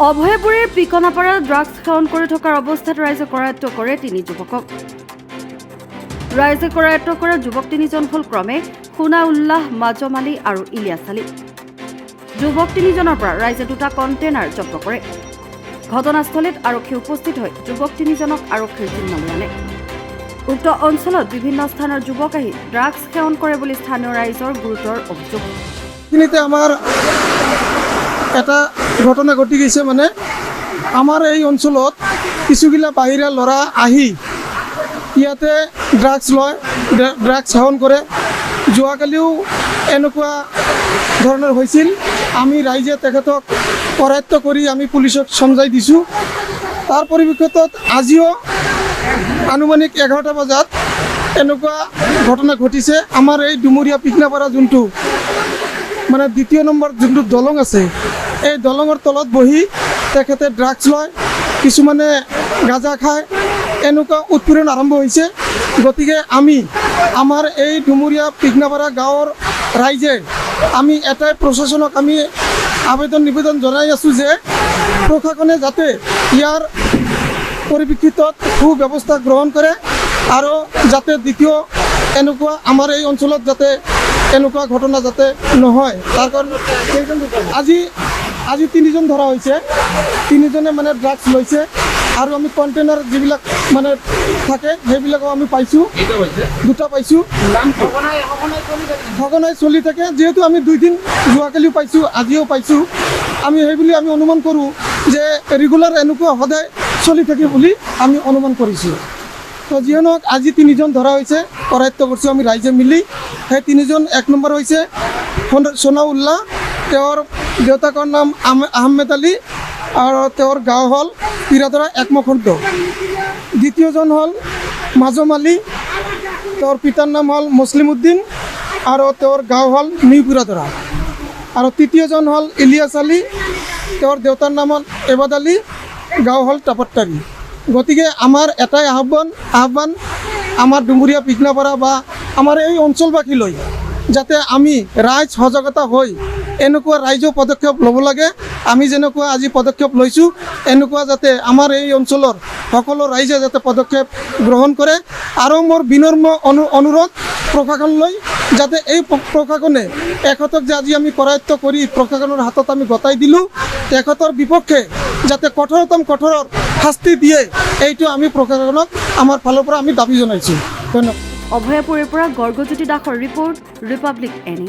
অভয়পুৰীৰ পিকনাপাৰাত drugs সেৱন কৰি থকাৰ অৱস্থাত ৰাইজে কৰায়ত্ব কৰে 3 যুৱকক। ৰাইজে কৰায়ত্ব কৰা যুৱক 3জন হ'ল ক্ৰমে সোনা উল্লাহ, মাজম আলী আৰু ইলিয়াছ আলী। যুৱক 3জনৰ পৰা ৰাইজে 2টা কণ্টেইনাৰ জব্দ কৰে। ঘটনাস্থলীত আৰক্ষী উপস্থিত হৈ যুৱক 3জনক আৰক্ষীৰ জিম্মালৈ আনে। উক্ত অঞ্চলত বিভিন্ন স্থানৰ যুৱক আহি ড্ৰাগছ সেৱন কৰে বুলি স্থানীয় ৰাইজৰ গুৰুতৰ অভিযোগ। আমাৰ এটা ঘটনা ঘটি গৈছে, মানে আমাৰ এই অঞ্চলত কিছুগিলা বাহিৰা ল'ৰা আহি ইয়াতে ড্ৰাগছ লয়, ড্ৰাগছ সেৱন কৰে। যোৱাকালিও এনেকুৱা ধৰণৰ হৈছিল। আমি ৰাইজে তেখেতক কৰায়ত্ব কৰি আমি পুলিচক সমজাই দিছোঁ। তাৰ পৰিপ্ৰেক্ষিতত আজিও আনুমানিক 11টা বজাত এনেকুৱা ঘটনা ঘটিছে। আমাৰ এই ডুমুৰীয়া পিকনাপাৰা যোনটো মানে 2য় নম্বৰ যোনটো দলং আছে, এই দলঙৰ তলত বহি তেখেতে ড্ৰাগছ লয়, কিছুমানে গাঁজা খায়, এনেকুৱা উৎপীড়ন আৰম্ভ হৈছে। গতিকে আমাৰ এই ডুমুৰীয়া পিকনাপাৰা গাঁৱৰ ৰাইজে আমি এটাই প্ৰশাসনক আমি নিবেদন জনাই আছোঁ যে প্ৰশাসনে যাতে ইয়াৰ পৰিপ্ৰেক্ষিতত সুব্যৱস্থা গ্ৰহণ কৰে আৰু যাতে দ্বিতীয় এনেকুৱা আমাৰ এই অঞ্চলত যাতে এনেকুৱা ঘটনা যাতে নহয়। তাৰ কাৰণে আজি 3জন ধৰা হৈছে। 3জনে মানে ড্ৰাগছ লৈছে আৰু আমি কণ্টেইনাৰ যিবিলাক মানে থাকে সেইবিলাকো আমি পাইছোঁ, 2টা পাইছোঁ। সঘনাই চলি থাকে, যিহেতু আমি 2 দিন যোৱাকালিও পাইছোঁ, আজিও পাইছোঁ। আমি সেইবুলি আমি অনুমান কৰোঁ যে ৰেগুলাৰ এনেকুৱা সদায় চলি থাকে বুলি আমি অনুমান কৰিছোঁ। তো যিয়ে নহওক আজি 3জন ধৰা হৈছে, কৰায়ত্ব কৰিছোঁ আমি ৰাইজে মিলি। সেই 3জন 1 নম্বৰ হৈছে সোনা উল্লাহ, তেওঁৰ দেউতাকৰ নাম আহমেদ আলী আৰু তেওঁৰ গাঁও হ'ল পিৰাধৰা একমখুৰ্দ। 2য়জন হ'ল মাজম আলী, তেওঁৰ পিতাৰ নাম হ'ল মুছলিম উদ্দিন আৰু তেওঁৰ গাঁও হ'ল নিউ পিৰাধৰা। আৰু 3য়জন হ'ল ইলিয়াছ আলী, তেওঁৰ দেউতাৰ নাম হ'ল এবাদ আলী, গাঁও হ'ল টাপট্টাৰী। গতিকে আমাৰ এটাই আহ্বান আমাৰ ডুমুৰীয়া পিকনাপাৰা বা আমাৰ এই অঞ্চলবাসীলৈ, যাতে আমি ৰাইজ সজাগতা হৈ এনেকুৱা ৰাইজেও পদক্ষেপ ল'ব লাগে। আমি যেনেকুৱা আজি পদক্ষেপ লৈছোঁ, এনেকুৱা যাতে আমাৰ এই অঞ্চলৰ সকলো ৰাইজে যাতে পদক্ষেপ গ্ৰহণ কৰে। আৰু মোৰ বিনম্ৰ অনুৰোধ প্ৰশাসনলৈ, যাতে এই প্ৰশাসনে এখেতক যে আজি আমি কৰায়ত্ব কৰি প্ৰশাসনৰ হাতত আমি গতাই দিলোঁ, তেখেতৰ বিপক্ষে যাতে কঠোৰৰ শাস্তি দিয়ে, এইটো আমি প্ৰশাসনক আমাৰ ফালৰ পৰা আমি দাবী জনাইছোঁ। ধন্যবাদ। অভয়পুৰীৰ পৰা গৰ্গজ্যোতি দাসৰ ৰিপৰ্ট, ৰিপাব্লিক এনি।